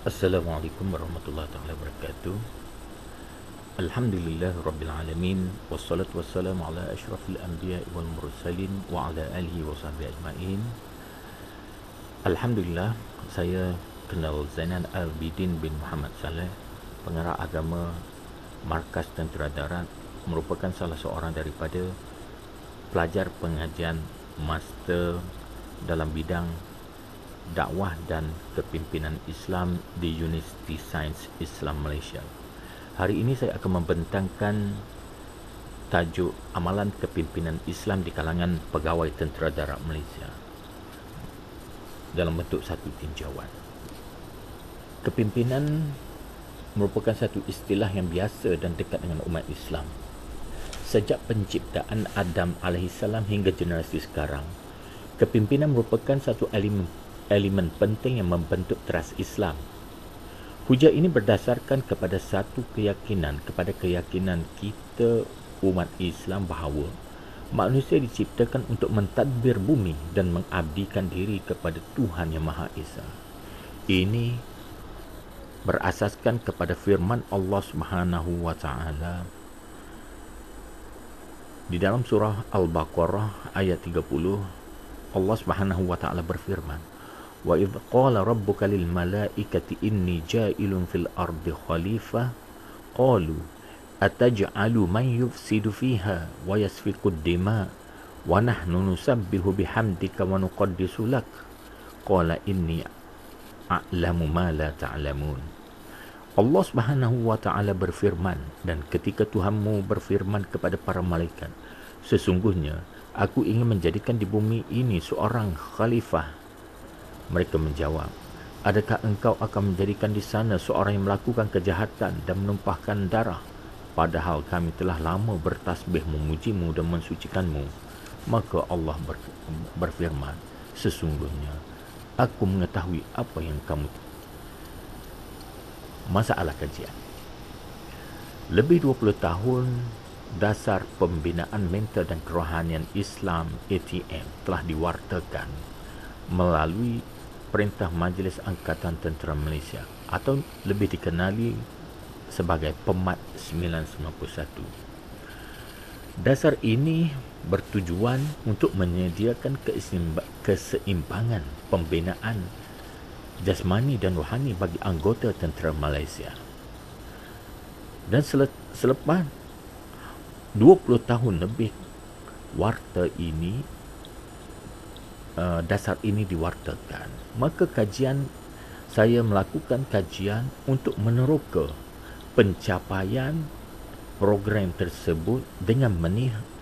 Assalamualaikum warahmatullahi taala wabarakatuh. Alhamdulillah rabbil alamin wassalatu wassalamu ala asyrafil anbiya wal mursalin wa ala alihi wa sahbihi ajmain. Alhamdulillah, saya kenal Zainan Albidin bin Muhammad Saleh, pengarah agama Markas Tentera Darat, merupakan salah seorang daripada pelajar pengajian master dalam bidang dakwah dan kepimpinan Islam di Universiti Sains Islam Malaysia. Hari ini saya akan membentangkan tajuk amalan kepimpinan Islam di kalangan pegawai Tentera Darat Malaysia dalam bentuk satu tinjauan. Kepimpinan merupakan satu istilah yang biasa dan dekat dengan umat Islam. Sejak penciptaan Adam AS hingga generasi sekarang, kepimpinan merupakan satu elemen penting yang membentuk teras Islam. Hujah ini berdasarkan kepada keyakinan kita umat Islam bahawa manusia diciptakan untuk mentadbir bumi dan mengabdikan diri kepada Tuhan Yang Maha Esa. Ini berasaskan kepada firman Allah Subhanahu wa taala di dalam surah Al-Baqarah ayat 30. Allah Subhanahu wa taala berfirman, "Wa idz qala rabbuka lil malaikati inni ja'ilun fil ardi khalifah qalu ataj'alu man yufsidu fiha wa yasfiku ad-dima wa nahnu nusabbihu bihamdika wa nuqaddisu lak qala inni a'lamu ma la ta'lamun." Allah Subhanahu wa taala berfirman, dan ketika Tuhanmu berfirman kepada para malaikat, "Sesungguhnya aku ingin menjadikan di bumi ini seorang khalifah." Mereka menjawab, "Adakah engkau akan menjadikan di sana seorang yang melakukan kejahatan dan menumpahkan darah? Padahal kami telah lama bertasbih memujimu dan mensucikanmu." Maka Allah berfirman, "Sesungguhnya aku mengetahui apa yang kamu." Masalah kajian. Lebih 20 tahun dasar pembinaan mental dan kerohanian Islam ATM telah diwartakan melalui Perintah Majlis Angkatan Tentera Malaysia atau lebih dikenali sebagai PEMAT 991. Dasar ini bertujuan untuk menyediakan keseimbangan pembinaan jasmani dan rohani bagi anggota tentera Malaysia. Dan selepas 20 tahun lebih dasar ini diwartakan, maka saya melakukan kajian untuk meneroka pencapaian program tersebut dengan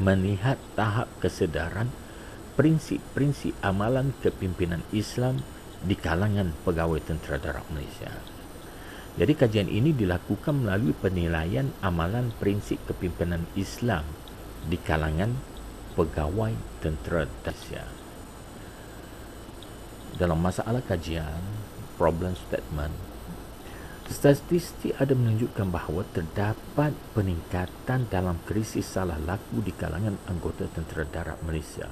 melihat tahap kesedaran prinsip-prinsip amalan kepimpinan Islam di kalangan pegawai Tentera Darat Malaysia. Jadi kajian ini dilakukan melalui penilaian amalan prinsip kepimpinan Islam di kalangan pegawai Tentera Darat Malaysia. Dalam masalah kajian, problem statement, statistik ada menunjukkan bahawa terdapat peningkatan dalam krisis salah laku di kalangan anggota Tentera Darat Malaysia.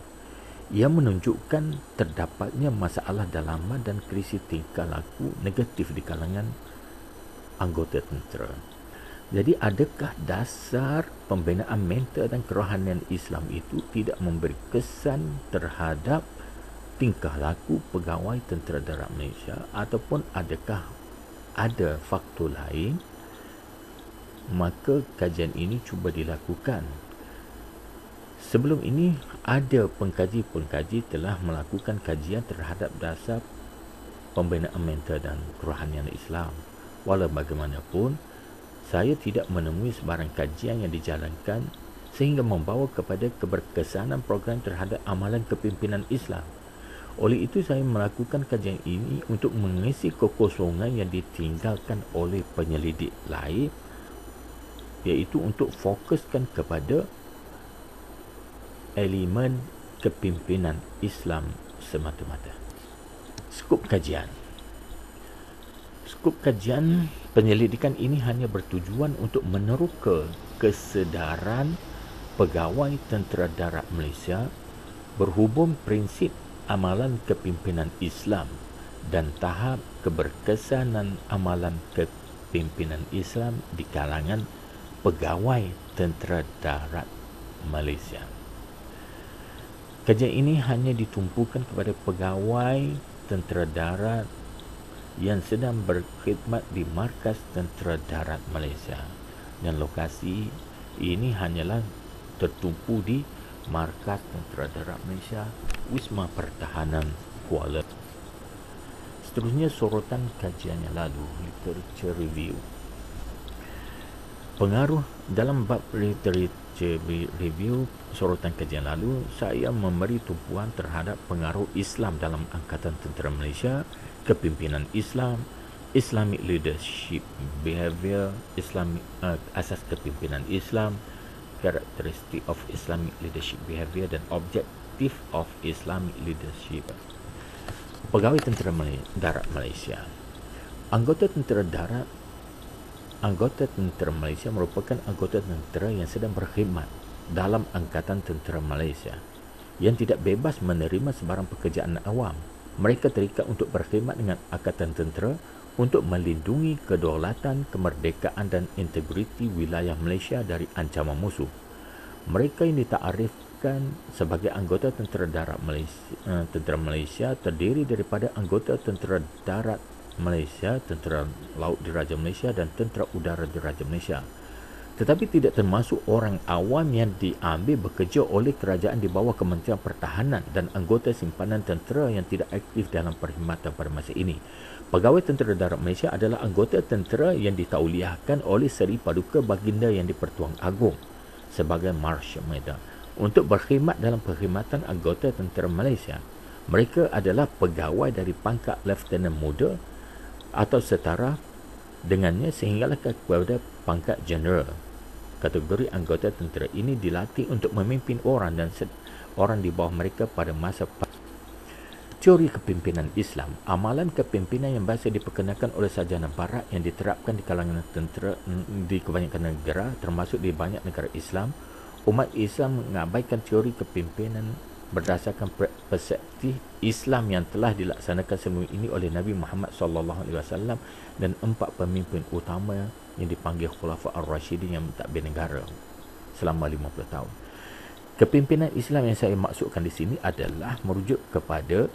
Ia menunjukkan terdapatnya masalah dalaman dan krisis tingkah laku negatif di kalangan anggota tentera. Jadi adakah dasar pembinaan mental dan kerohanian Islam itu tidak memberi kesan terhadap tingkah laku pegawai Tentera Darat Malaysia, ataupun adakah ada faktor lain? Maka kajian ini cuba dilakukan. Sebelum ini, ada pengkaji-pengkaji telah melakukan kajian terhadap dasar pembinaan mental dan kerohanian Islam. Walau bagaimanapun, saya tidak menemui sebarang kajian yang dijalankan sehingga membawa kepada keberkesanan program terhadap amalan kepimpinan Islam. Oleh itu, saya melakukan kajian ini untuk mengisi kekosongan yang ditinggalkan oleh penyelidik lain, iaitu untuk fokuskan kepada elemen kepimpinan Islam semata-mata. Skop kajian penyelidikan ini hanya bertujuan untuk meneroka kesedaran pegawai Tentera Darat Malaysia berhubung prinsip amalan kepimpinan Islam dan tahap keberkesanan amalan kepimpinan Islam di kalangan pegawai tentera darat Malaysia. Kajian ini hanya ditumpukan kepada pegawai tentera darat yang sedang berkhidmat di Markas Tentera Darat Malaysia, dan lokasi ini hanyalah tertumpu di Markas Tentera Darat Malaysia, Wisma Pertahanan Kuala. Seterusnya, sorotan kajian yang lalu, literature review. Pengaruh dalam bab literature review sorotan kajian lalu, saya memberi tumpuan terhadap pengaruh Islam dalam Angkatan Tentera Malaysia, kepimpinan Islam, Islamic leadership behavior, asas kepimpinan Islam, characteristic of Islamic leadership behavior, dan objective of Islamic leadership. Pegawai Tentera Darat Malaysia. Anggota Tentera Malaysia merupakan anggota tentera yang sedang berkhidmat dalam Angkatan Tentera Malaysia yang tidak bebas menerima sebarang pekerjaan awam. Mereka terikat untuk berkhidmat dengan Angkatan Tentera untuk melindungi kedaulatan, kemerdekaan dan integriti wilayah Malaysia dari ancaman musuh. Mereka yang ditakharifkan sebagai anggota Tentera Malaysia terdiri daripada anggota Tentera Darat Malaysia, Tentera Laut Diraja Malaysia dan Tentera Udara Diraja Malaysia. Tetapi tidak termasuk orang awam yang diambil bekerja oleh kerajaan di bawah Kementerian Pertahanan dan anggota simpanan tentera yang tidak aktif dalam perkhidmatan pada masa ini. Pegawai Tentera Darat Malaysia adalah anggota tentera yang ditauliahkan oleh Seri Paduka Baginda Yang di-Pertuan Agong sebagai Marshal Medan untuk berkhidmat dalam perkhidmatan anggota tentera Malaysia. Mereka adalah pegawai dari pangkat Lieutenant Muda atau setara dengannya sehinggalah kepada pangkat General. Kategori anggota tentera ini dilatih untuk memimpin orang dan orang di bawah mereka pada masa teori kepimpinan Islam. Amalan kepimpinan yang biasa diperkenalkan oleh sarjana barat yang diterapkan di kalangan tentera di kebanyakan negara termasuk di banyak negara Islam. Umat Islam mengabaikan teori kepimpinan berdasarkan persepsi Islam yang telah dilaksanakan sebelum ini oleh Nabi Muhammad SAW dan 4 pemimpin utama yang dipanggil Khulafa Ar-Rashidin yang mentadbir negara selama 50 tahun. Kepimpinan Islam yang saya maksudkan di sini adalah merujuk kepada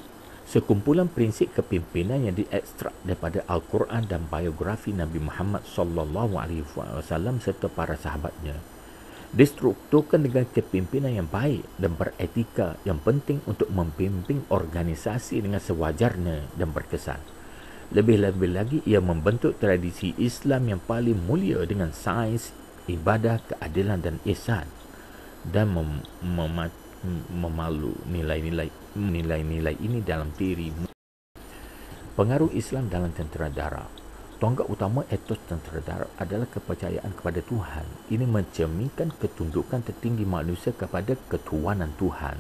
sekumpulan prinsip kepimpinan yang diekstrak daripada Al-Quran dan biografi Nabi Muhammad SAW serta para sahabatnya. Distrukturkan dengan kepimpinan yang baik dan beretika yang penting untuk membimbing organisasi dengan sewajarnya dan berkesan. Lebih-lebih lagi, ia membentuk tradisi Islam yang paling mulia dengan sains, ibadah, keadilan dan ihsan, dan memalu nilai-nilai ini dalam diri. Pengaruh Islam dalam tentera darat. Tonggak utama etos tentera darat adalah kepercayaan kepada Tuhan. Ini mencerminkan ketundukan tertinggi manusia kepada ketuanan Tuhan.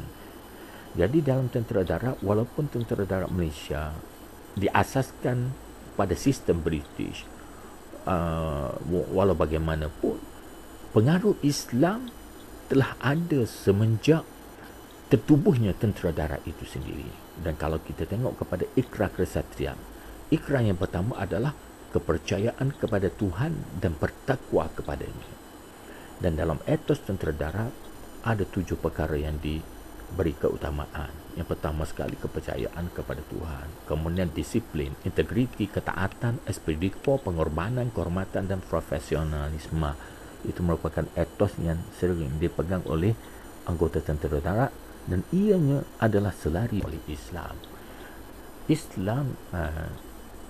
Jadi dalam tentera darat, walaupun tentera darat Malaysia diasaskan pada sistem British, walau bagaimanapun pengaruh Islam telah ada semenjak tertubuhnya tentera darat itu sendiri. Dan kalau kita tengok kepada ikrar kesatrian, ikrar yang pertama adalah kepercayaan kepada Tuhan dan bertakwa kepadanya. Dan dalam etos tentera darat ada 7 perkara yang diberi keutamaan. Yang pertama sekali, kepercayaan kepada Tuhan, kemudian disiplin, integriti, ketaatan, esprit de corps, pengorbanan, kehormatan dan profesionalisme. Itu merupakan etos yang sering dipegang oleh anggota tentera darat dan ianya adalah selari oleh Islam.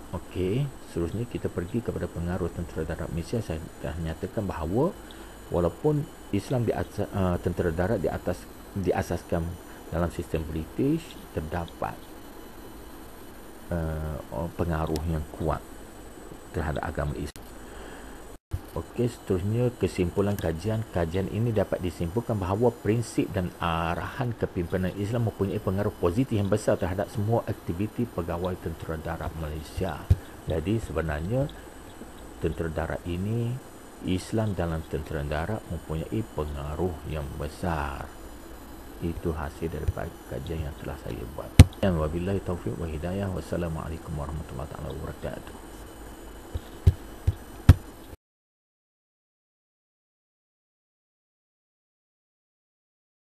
Okey, seterusnya kita pergi kepada pengaruh tentera darat Malaysia. Saya dah nyatakan bahawa walaupun Islam tentera darat diasaskan dalam sistem British, terdapat pengaruh yang kuat terhadap agama Islam. Okey, seterusnya kesimpulan kajian. Kajian ini dapat disimpulkan bahawa prinsip dan arahan kepimpinan Islam mempunyai pengaruh positif yang besar terhadap semua aktiviti pegawai tentera darat Malaysia. Jadi sebenarnya tentera darat ini, Islam dalam tentera darat mempunyai pengaruh yang besar. Itu hasil daripada kajian yang telah saya buat. Wabillahi taufiq wa hidayah. Wassalamualaikum warahmatullahi wabarakatuh.